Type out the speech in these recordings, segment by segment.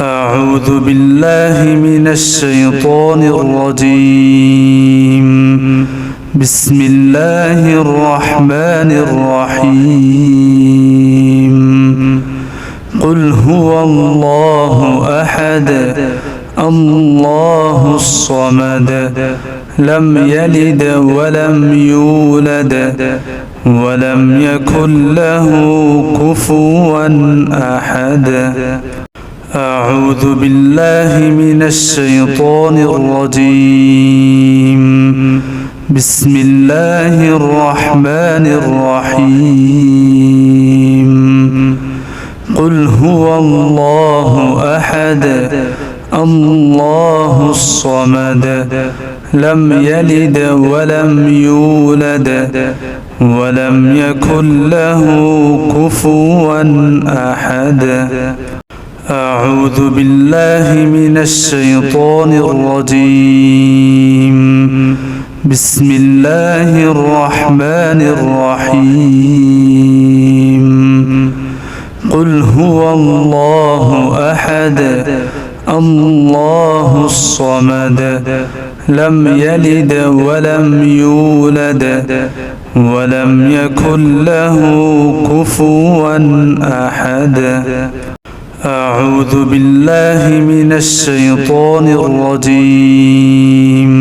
أعوذ بالله من الشيطان الرجيم. بسم الله الرحمن الرحيم. قل هو الله أحد الله الصمد لم يلد ولم يولد ولم يكن له كفوا أحد. أعوذ بالله من الشيطان الرجيم. بسم الله الرحمن الرحيم. قل هو الله أحد الله الصمد لم يلد ولم يولد ولم يكن له كفوا أحد. أعوذ بالله من الشيطان الرجيم. بسم الله الرحمن الرحيم. قل هو الله أحد الله الصمد لم يلد ولم يولد ولم يكن له كفوا أحد. أعوذ بالله من الشيطان الرجيم.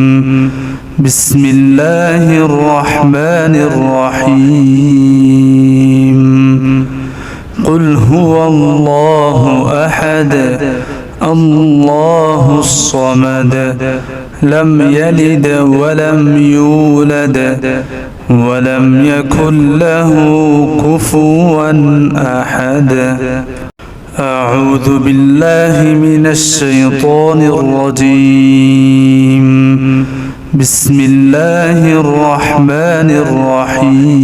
بسم الله الرحمن الرحيم. قل هو الله أحد الله الصمد لم يلد ولم يولد ولم يكن له كفوا أحد. أعوذ بالله من الشيطان الرجيم. بسم الله الرحمن الرحيم.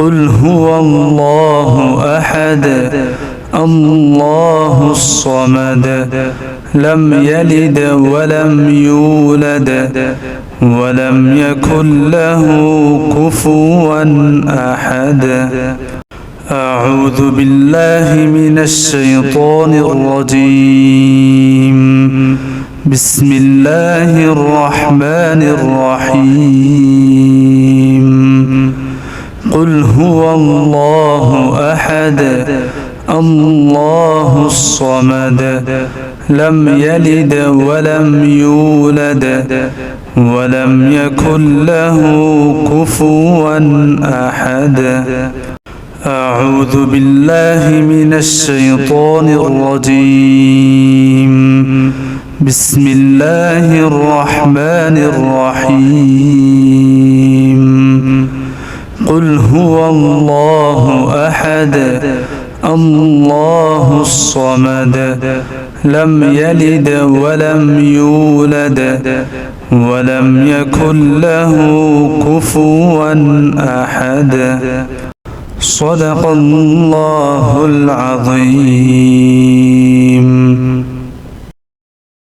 قل هو الله أحد الله الصمد لم يلد ولم يولد ولم يكن له كفوا أحد. أعوذ بالله من الشيطان الرجيم. بسم الله الرحمن الرحيم. قل هو الله أحد الله الصمد لم يلد ولم يولد ولم يكن له كفوا أحد. أعوذ بالله من الشيطان الرجيم. بسم الله الرحمن الرحيم. قل هو الله أحد الله الصمد لم يلد ولم يولد ولم يكن له كفوا أحد. صدق الله العظيم.